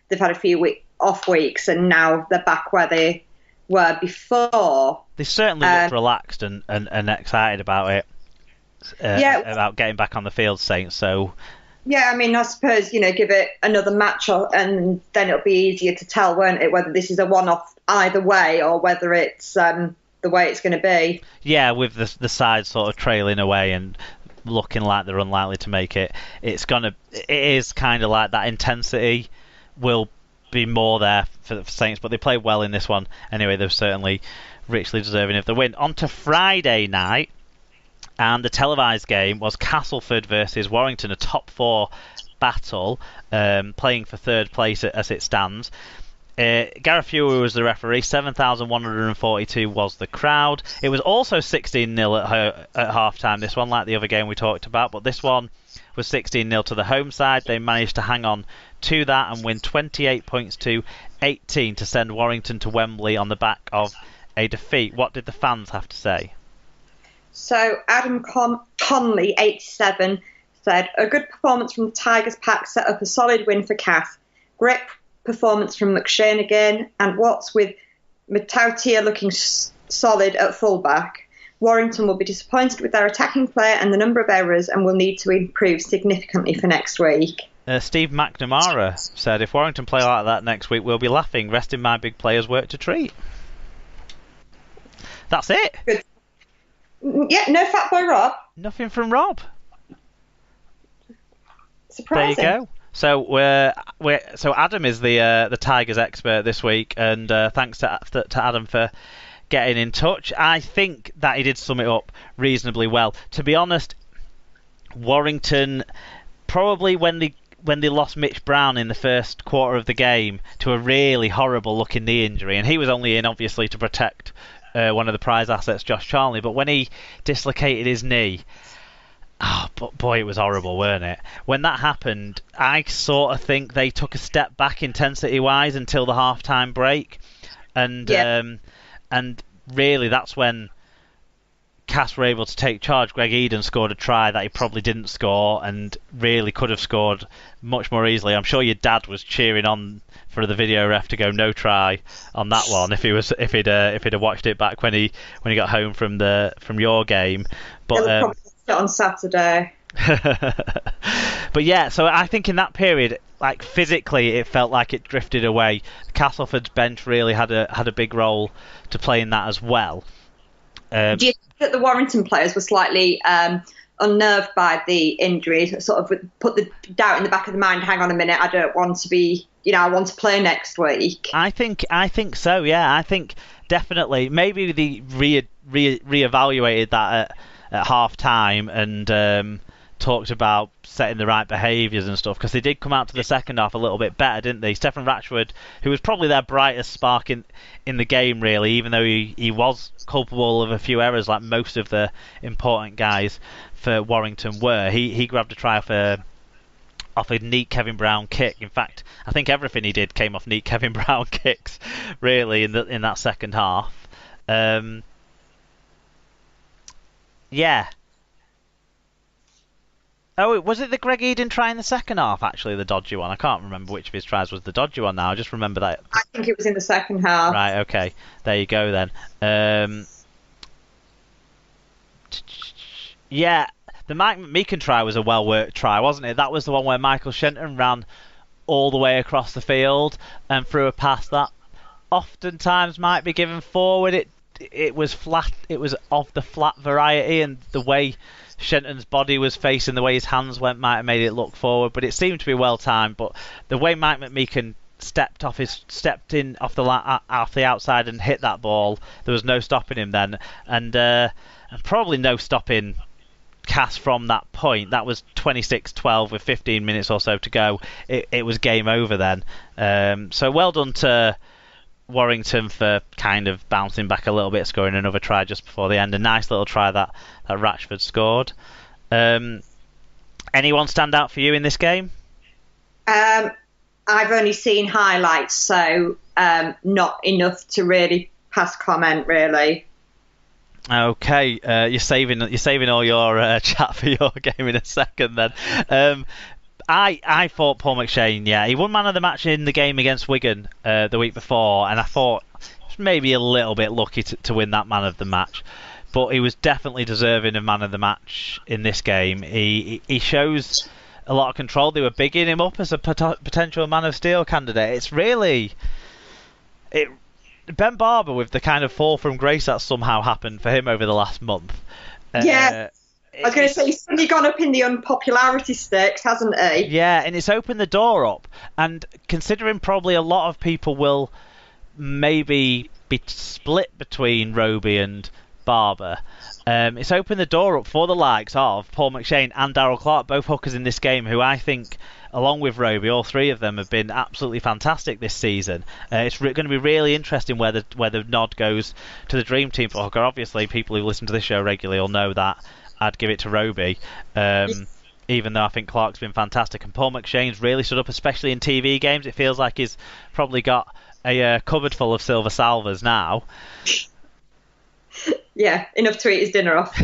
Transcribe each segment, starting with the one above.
they've had a few off weeks, and now they're back where they were before. They certainly looked relaxed and excited about it. About getting back on the field, Saints. So yeah, I mean, I suppose, give it another match, and then it'll be easier to tell, won't it, whether this is a one-off either way or whether it's the way it's going to be. Yeah, with the side sort of trailing away and looking like they're unlikely to make it, it is kind of like that intensity will be more there for the Saints, but they played well in this one anyway. They're certainly richly deserving of the win. On to Friday night, and the televised game was Castleford versus Warrington, a top 4 battle, playing for third place as it stands. Gareth Fewer was the referee. 7,142 was the crowd. It was also 16-0 at half-time, this one, like the other game we talked about, but this one was 16-0 to the home side. They managed to hang on to that and win 28 points to 18 to send Warrington to Wembley on the back of a defeat. What did the fans have to say? So Adam Conley, 87, said, a good performance from the Tigers pack set up a solid win for Cass. Great performance from McShane again, and what's with Matautia looking solid at fullback. Warrington will be disappointed with their attacking play and the number of errors, and will need to improve significantly for next week. Steve McNamara said, if Warrington play like that next week, we'll be laughing. Resting my big players work to treat. That's it. Good. Yeah, no Fat Boy Rob. Nothing from Rob. Surprising. There you go. So Adam is the Tigers expert this week, and thanks to Adam for getting in touch. I think that he did sum it up reasonably well. To be honest, Warrington probably when they lost Mitch Brown in the first quarter of the game to a really horrible looking knee injury, and he was only in obviously to protect one of the prize assets, Josh Charnley, but when he dislocated his knee, but boy, it was horrible, weren't it? When that happened, I sort of think they took a step back intensity-wise until the half-time break, and really that's when Cass were able to take charge. Greg Eden scored a try that he probably didn't score, and really could have scored much more easily. I'm sure your dad was cheering on for the video ref to go no try on that one if he'd have watched it back when he got home from your game. But on Saturday. But yeah, so I think in that period, like physically, it felt like it drifted away. Castleford's bench really had a big role to play in that as well. Do you think that the Warrington players were slightly unnerved by the injury? Sort of put the doubt in the back of the mind. Hang on a minute, I don't want to be. I want to play next week. I think so. Yeah, I think definitely. Maybe they reevaluated that at half time and talked about setting the right behaviours and stuff, because they did come out to the second half a little bit better, didn't they? Stephen Ratchford, who was probably their brightest spark in the game, really, even though he was culpable of a few errors like most of the important guys for Warrington were. He grabbed a try off a neat Kevin Brown kick. In fact, I think everything he did came off neat Kevin Brown kicks, really, in that second half. Yeah. Oh, was it the Greg Eden try in the second half, actually, the dodgy one? I can't remember which of his tries was the dodgy one now. I just remember that. I think it was in the second half. Right, okay. There you go, then. Yeah, the Mike McMeekan try was a well-worked try, wasn't it? That was the one where Michael Shenton ran all the way across the field and threw a pass that oftentimes might be given forward. It was flat. It was of the flat variety, and the way Shenton's body was facing, the way his hands went, might have made it look forward, but it seemed to be well timed. But the way Mike McMeekan stepped in off the outside and hit that ball, there was no stopping him then, and probably no stopping Cass from that point. That was 26-12 with 15 minutes or so to go. It was game over then. So well done to Warrington for kind of bouncing back a little bit, scoring another try just before the end. A nice little try that Ratchford scored. Anyone stand out for you in this game? I've only seen highlights, so not enough to really pass comment, really. Okay, you're saving all your chat for your game in a second then. I thought Paul McShane, yeah, he won man of the match in the game against Wigan the week before, and I thought maybe a little bit lucky to win that man of the match. But he was definitely deserving of man of the match in this game. He shows a lot of control. They were bigging him up as a potential man of steel candidate. It's really Ben Barber with the kind of fall from grace that somehow happened for him over the last month. Yeah. I was going to say, he's suddenly gone up in the unpopularity stakes, hasn't he? Yeah, and it's opened the door up. And considering probably a lot of people will maybe be split between Roby and Barber, it's opened the door up for the likes of Paul McShane and Darrell Clarke, both hookers in this game, who I think, along with Roby, all three of them have been absolutely fantastic this season. It's going to be really interesting where the nod goes to the dream team for hooker. Obviously, people who listen to this show regularly will know that I'd give it to Roby, even though I think Clark's been fantastic. And Paul McShane's really stood up, especially in TV games. It feels like he's probably got a cupboard full of silver salvers now. Yeah, enough to eat his dinner off.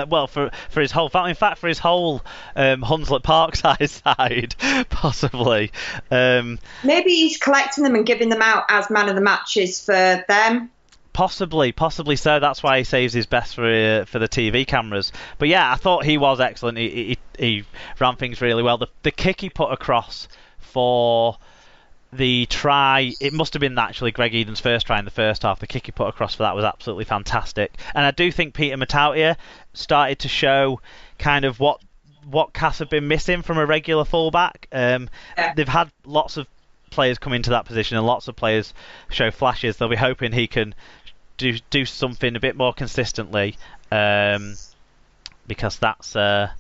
Well, for his whole family, in fact, for his whole Hunslet Parkside side, possibly. Maybe he's collecting them and giving them out as man of the matches for them. Possibly so. That's why he saves his best for the TV cameras. But yeah, I thought he was excellent. He ran things really well. The kick he put across for the try, it must have been actually Greg Eden's first try in the first half. The kick he put across for that was absolutely fantastic. And I do think Peter Matautia started to show kind of what Cass have been missing from a regular fullback. They've had lots of players come into that position and lots of players show flashes. They'll be hoping he can do something a bit more consistently, because that's a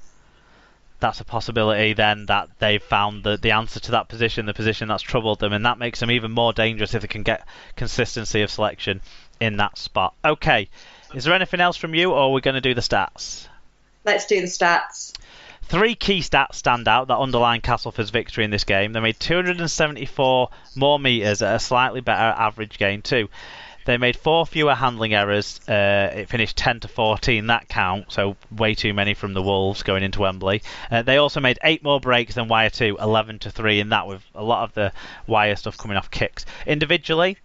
possibility then that they've found the answer to that position, the position that's troubled them, and that makes them even more dangerous if they can get consistency of selection in that spot. Okay, is there anything else from you, or are we going to do the stats? Let's do the stats. 3 key stats stand out that underline Castleford's victory in this game. They made 274 more metres at a slightly better average gain too. They made 4 fewer handling errors. It finished 10-14, that count, so way too many from the Wolves going into Wembley. They also made 8 more breaks than Wire 2, 11-3, and that with a lot of the Wire stuff coming off kicks. Individually,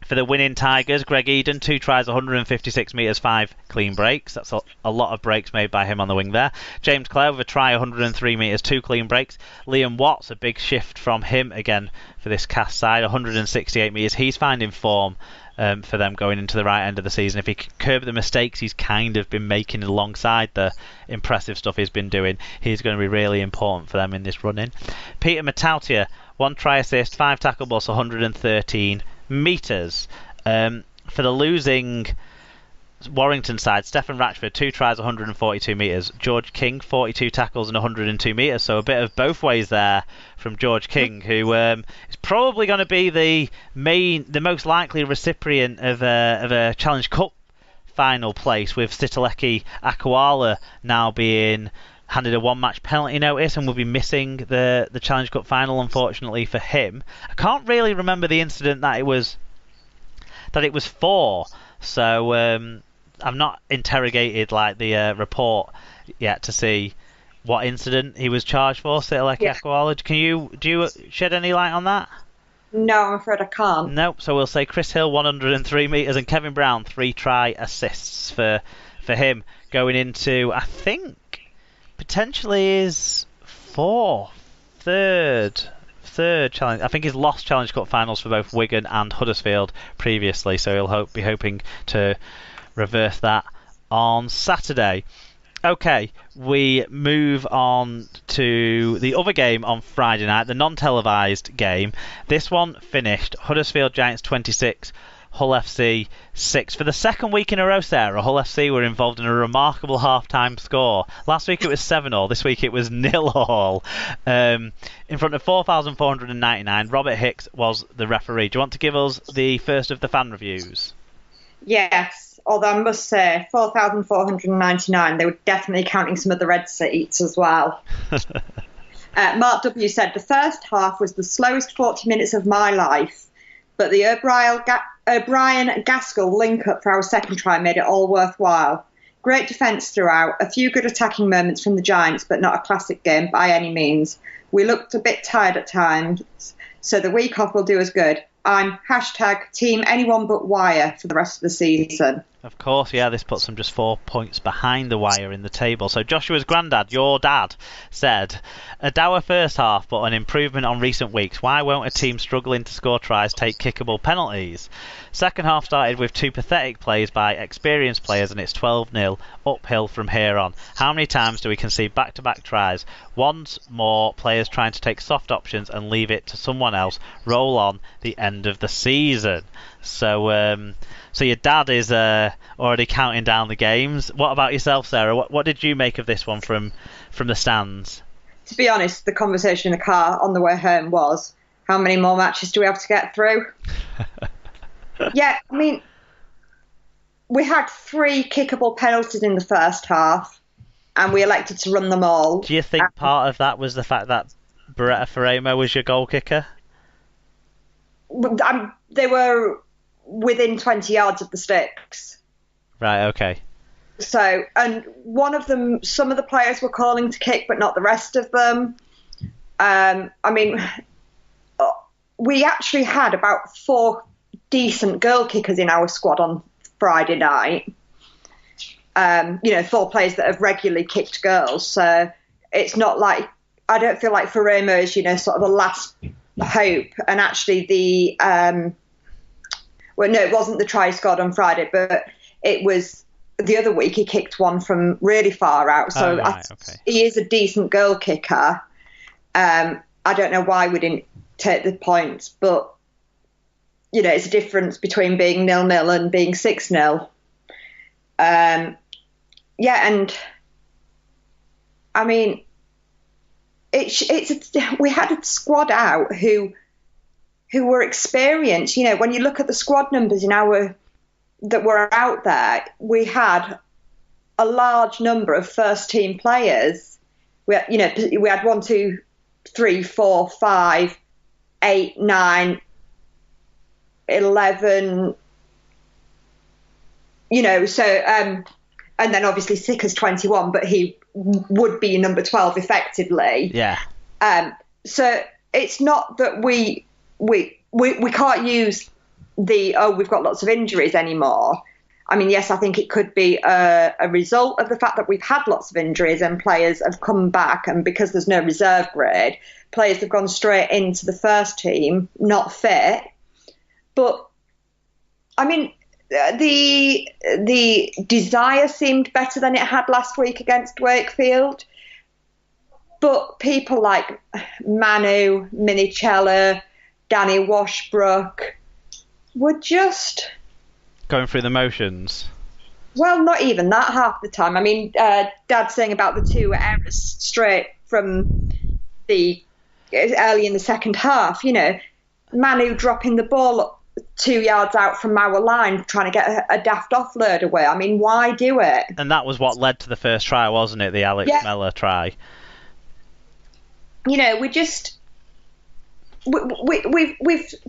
for the winning Tigers, Greg Eden, 2 tries, 156 metres, 5 clean breaks. That's a lot of breaks made by him on the wing there. James Clare with a try, 103 metres, 2 clean breaks. Liam Watts, a big shift from him again for this cast side, 168 metres. He's finding form for them going into the right end of the season. If he can curb the mistakes he's kind of been making alongside the impressive stuff he's been doing, he's going to be really important for them in this run-in. Peter Matautia, 1 try assist, 5 tackle busts, 113 metres. For the losing Warrington side, Stefan Ratchford, 2 tries, 142 metres. George King, 42 tackles and 102 metres. So a bit of both ways there from George King, who is probably going to be the most likely recipient of a Challenge Cup final place, with Sitaleki Akwala now being handed a 1-match penalty notice and will be missing the Challenge Cup final, unfortunately for him. I can't really remember the incident that it was for, so I've not interrogated the report yet to see what incident he was charged for, Sitaleki Akwala. Do you shed any light on that? No, I'm afraid I can't. Nope. So we'll say Chris Hill, 103 metres, and Kevin Brown, 3 try assists for him, going into, I think, potentially his third challenge. I think he's lost Challenge Cup finals for both Wigan and Huddersfield previously, so he'll be hoping to reverse that on Saturday. Okay, we move on to the other game on Friday night, the non-televised game. This one finished Huddersfield Giants 26, Hull FC 6. For the second week in a row, Sarah, Hull FC were involved in a remarkable half-time score. Last week it was 7-0, this week it was 0-0. In front of 4,499, Robert Hicks was the referee. Do you want to give us the first of the fan reviews? Yes, although I must say, 4,499, they were definitely counting some of the red seats as well. Mark W. said, the first half was the slowest 40 minutes of my life, but the O'Brien-Gaskell link-up for our second try made it all worthwhile. Great defence throughout, a few good attacking moments from the Giants, but not a classic game by any means. We looked a bit tired at times, so the week off will do us good. I'm #team anyone but Wire for the rest of the season. Of course, yeah, this puts them just 4 points behind the Wire in the table. So Joshua's granddad, your dad, said, a dour first half, but an improvement on recent weeks. Why won't a team struggling to score tries take kickable penalties? Second half started with 2 pathetic plays by experienced players, and it's 12-0 uphill from here on. How many times do we concede back-to-back tries? Once more, players trying to take soft options and leave it to someone else. Roll on the end of the season. So your dad is already counting down the games. What about yourself, Sarah? What did you make of this one from the stands? To be honest, the conversation in the car on the way home was, how many more matches do we have to get through? Yeah, I mean, we had 3 kickable penalties in the first half, and we elected to run them all. Do you think part of that was the fact that Beretta Ferramo was your goal kicker? They were within 20 yards of the sticks. Right, okay. So, and one of them, some of the players were calling to kick, but not the rest of them. I mean, we actually had about 4 decent girl kickers in our squad on Friday night. 4 players that have regularly kicked girls. So it's not like, I don't feel like Ferramo is, sort of the last hope. And actually it wasn't the try scored on Friday, but it was the other week he kicked one from really far out. So he is a decent goal kicker. I don't know why we didn't take the points, but, it's a difference between being 0-0 and being 6-0. And I mean, we had a squad out who were experienced. When you look at the squad numbers that were out there, we had a large number of first team players. We had 1, 2, 3, 4, 5, 8, 9, 11. And then obviously Sicker's 21, but he would be number 12 effectively. Yeah. So it's not that we can't use we've got lots of injuries anymore. I mean, yes, I think it could be a result of the fact that we've had lots of injuries and players have come back, and because there's no reserve grade, players have gone straight into the first team, not fit. But, I mean, the desire seemed better than it had last week against Wakefield. But people like Manu, Minichella, Danny Washbrook were just going through the motions. Well, not even that half the time. I mean, Dad's saying about the 2 errors straight from the early in the second half. Manu dropping the ball 2 yards out from our line, trying to get a daft offload away. I mean, why do it? And that was what led to the first try, wasn't it? The Alex Mellor try. We've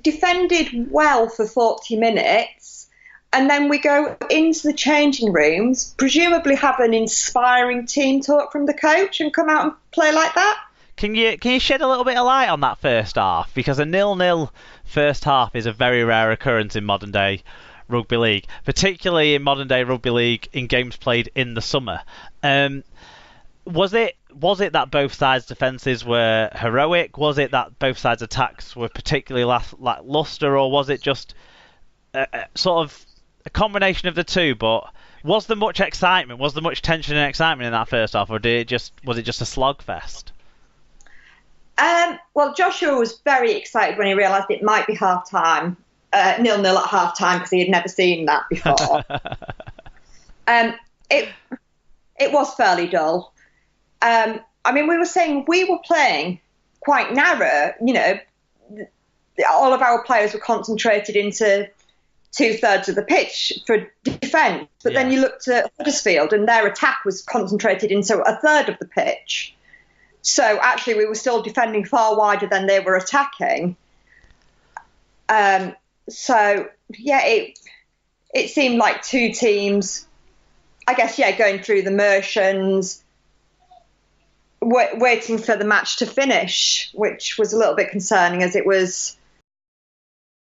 defended well for 40 minutes, and then we go into the changing rooms, presumably have an inspiring team talk from the coach, and come out and play like that. Can you shed a little bit of light on that first half? Because a 0-0 first half is a very rare occurrence in modern day rugby league, particularly in modern day rugby league in games played in the summer. Was it that both sides' defences were heroic? Was it that both sides' attacks were particularly lacklustre, or was it just sort of a combination of the two? But was there much excitement? Was there much tension and excitement in that first half, or was it just a slogfest? Well, Joshua was very excited when he realised it might be half-time, 0-0 at half-time, because he had never seen that before. It was fairly dull. I mean, we were saying we were playing quite narrow. All of our players were concentrated into 2/3 of the pitch for defence. But then you looked at Huddersfield and their attack was concentrated into 1/3 of the pitch. So actually we were still defending far wider than they were attacking. It seemed like two teams I guess, going through the motions, waiting for the match to finish, which was a little bit concerning as it was